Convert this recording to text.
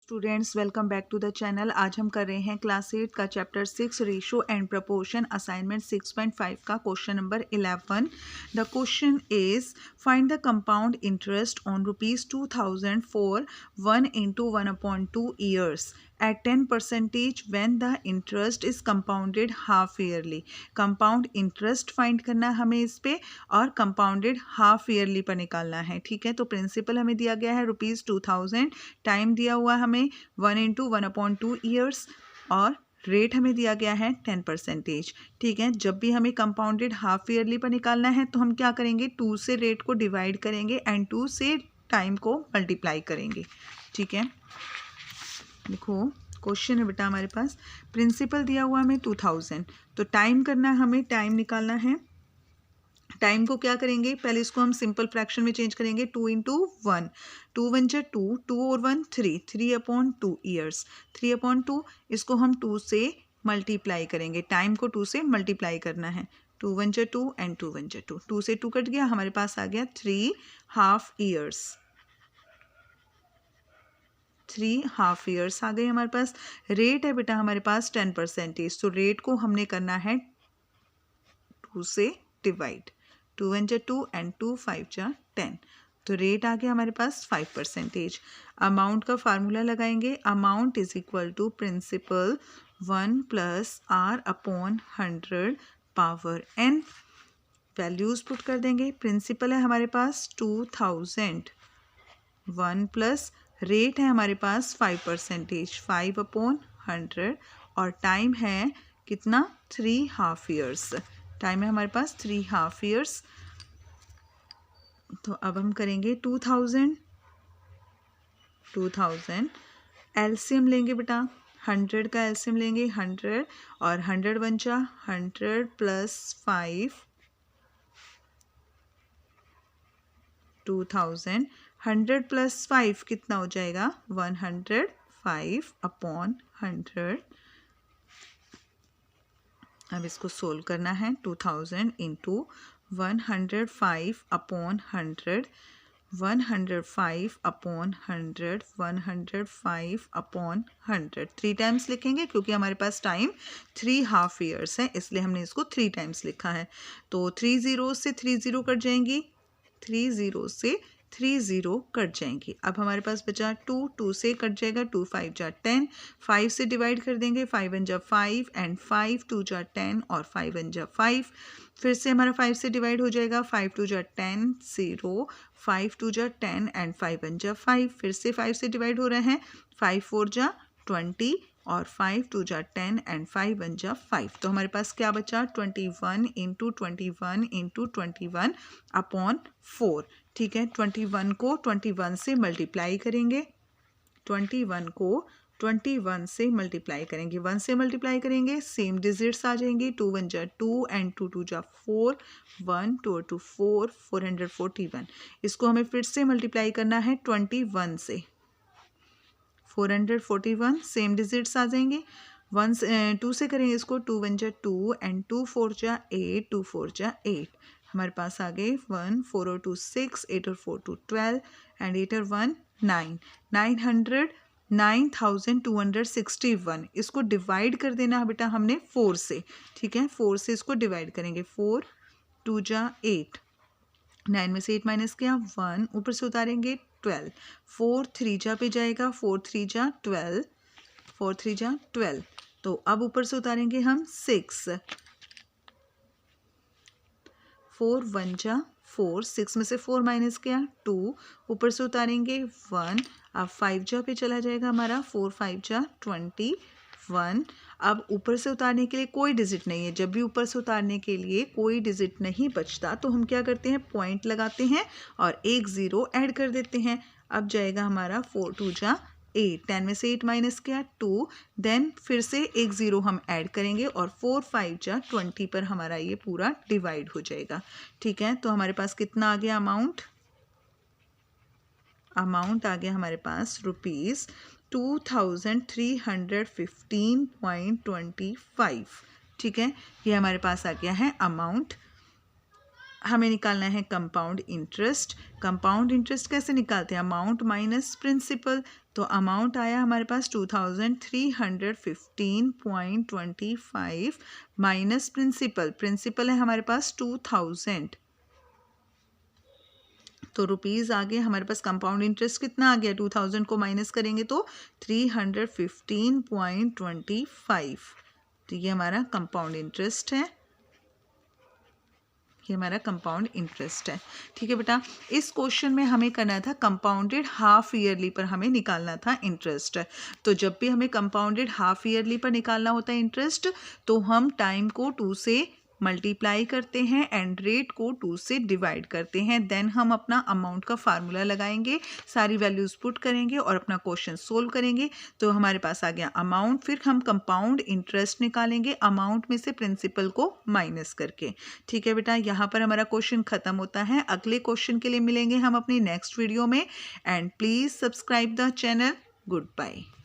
Students welcome back to the channel. आज हम कर रहे हैं क्लास 8 का chapter 6 ratio and proportion assignment 6.5 का question number 11। The question is find the compound interest on ₹2000 for 1 into 1/2 years at 10% when the interest is compounded half yearly। Compound interest find करना है हमें इस पे और कंपाउंडेड हाफ ईयरली पर निकालना है। ठीक है, तो प्रिंसिपल हमें दिया गया है ₹2000, टाइम दिया हुआ है हमें 1 into 1/2 ईयर्स और रेट हमें दिया गया है 10%। ठीक है, जब भी हमें कंपाउंडेड हाफ ईयरली पर निकालना है तो हम क्या करेंगे, 2 से रेट को डिवाइड करेंगे एंड 2 से टाइम को मल्टीप्लाई करेंगे। ठीक है, देखो क्वेश्चन है बेटा हमारे पास, प्रिंसिपल दिया हुआ हमें 2000, तो टाइम करना है हमें, टाइम निकालना है। टाइम को क्या करेंगे, पहले इसको हम सिंपल फ्रैक्शन में चेंज करेंगे, 2 into 1, 2 1 जा 2, 2 और 1 3, 3/2 ईयर्स, 3/2 इसको हम 2 से मल्टीप्लाई करेंगे, टाइम को 2 से मल्टीप्लाई करना है। 2 1 जा 2 एंड 2 1 जा 2, 2 से 2 कट गया, हमारे पास आ गया 3 हाफ ईयर्स, 3 हाफ ईयर्स आ गए हमारे पास। रेट है बेटा हमारे पास 10%, तो रेट को हमने करना है 2 से डिवाइड, 2 1 जा 2 एंड 2 5 जा 10, तो रेट आ गया हमारे पास 5%। अमाउंट का फार्मूला लगाएंगे, amount is equal to principal 1 + R/100 power n। Values put कर देंगे, प्रिंसिपल है हमारे पास 2000, 1 प्लस रेट है हमारे पास 5%, 5/100 और टाइम है कितना, 3 हाफ ईयर्स, टाइम है हमारे पास 3 हाफ ईयर्स। तो अब हम करेंगे 2000 एलसीएम लेंगे बेटा, 100 का एलसीएम लेंगे, 100 और 100 1 जा 100 + 5, 2000, 100 + 5 कितना हो जाएगा, 105/100। अब इसको सोल्व करना है, 2000 into 105/100, 105/100, 105/100, 3 टाइम्स लिखेंगे क्योंकि हमारे पास टाइम 3 हाफ ईयर्स है, इसलिए हमने इसको 3 टाइम्स लिखा है। तो 3 0 से 3 0 कट जाएंगी, 3 0 से 3 0 कट जाएंगी। अब हमारे पास बचा 2, 2 से कट जाएगा, 2 5 जा 10, 5 से डिवाइड कर देंगे, 5 1 जा 5 एंड 5 2 जा 10 और 5 1 जा 5, फिर से हमारा 5 से डिवाइड हो जाएगा, 5 2 जा 10 0, 5 2 जा 10 एंड 5 1 जा 5, फिर से 5 से डिवाइड हो रहे हैं, 5 4 जा 20 और 5 2 जा 10 एंड 5 1 जा 5, तो हमारे पास क्या बचा, 21 into 21 into 21/4। ठीक है, 21 को 21 से मल्टीप्लाई करेंगे, 21 को 21 से मल्टीप्लाई करेंगे, 1 से मल्टीप्लाई करेंगे, सेम डिजिट्स आ जाएंगे, 2 1 जा 2 एंड 2 2 जा 4, 1 2 2 4, 441। इसको हमें फिर से मल्टीप्लाई करना है 21 से, 441, सेम डिजिट्स आ जाएंगे, 2 से करेंगे इसको, 2 1 जा 2 एंड 2 4 जा 8, 2 4 जा 8, हमारे पास आ गए 1 4 और 2 6, 8 और 4 2 12 एंड 8 और 1 9, 9261। इसको डिवाइड कर देना है बेटा हमने 4 से। ठीक है, 4 से इसको डिवाइड करेंगे, 4 2 जा 8, 9 में से 8 माइनस किया, 1 ऊपर से उतारेंगे 12, 4 3 जा पे जाएगा, 4 3 जा 12, 4 3 जा 12, तो अब ऊपर से उतारेंगे हम 6, 4 1 जा 4, 6 में से 4 माइनस किया 2, ऊपर से उतारेंगे 1, अब 5 जा पे चला जाएगा हमारा, 4 5 जा 21। अब ऊपर से उतारने के लिए कोई डिजिट नहीं है, जब भी ऊपर से उतारने के लिए कोई डिजिट नहीं बचता तो हम क्या करते हैं, पॉइंट लगाते हैं और एक 0 ऐड कर देते हैं। अब जाएगा हमारा 4 2 जा 8, 10 में से 8 माइनस किया 2, देन फिर से एक 0 हम ऐड करेंगे और 4 5 जा 20 पर हमारा ये पूरा डिवाइड हो जाएगा। ठीक है, तो हमारे पास कितना आ गया अमाउंट, अमाउंट आ गया हमारे पास ₹2315.25। ठीक है, ये हमारे पास आ गया है अमाउंट। हमें निकालना है कंपाउंड इंटरेस्ट। कंपाउंड इंटरेस्ट कैसे निकालते हैं, अमाउंट माइनस प्रिंसिपल, तो अमाउंट आया हमारे पास 2315.25 माइनस प्रिंसिपल है हमारे पास 2000, तो रुपीज़ आ गए हमारे पास। कंपाउंड इंटरेस्ट कितना आ गया, 2000 को माइनस करेंगे तो 315.25, तो ये हमारा कंपाउंड इंटरेस्ट है, ये हमारा कंपाउंड इंटरेस्ट है। ठीक है बेटा, इस क्वेश्चन में हमें करना था कंपाउंडेड हाफ ईयरली पर हमें निकालना था इंटरेस्ट। तो जब भी हमें कंपाउंडेड हाफ ईयरली पर निकालना होता है इंटरेस्ट, तो हम टाइम को 2 से मल्टीप्लाई करते हैं एंड रेट को 2 से डिवाइड करते हैं। देन हम अपना अमाउंट का फार्मूला लगाएंगे, सारी वैल्यूज पुट करेंगे और अपना क्वेश्चन सोल्व करेंगे। तो हमारे पास आ गया अमाउंट, फिर हम कंपाउंड इंटरेस्ट निकालेंगे अमाउंट में से प्रिंसिपल को माइनस करके। ठीक है बेटा, यहाँ पर हमारा क्वेश्चन खत्म होता है। अगले क्वेश्चन के लिए मिलेंगे हम अपनी नेक्स्ट वीडियो में, and please subscribe the channel. Good bye.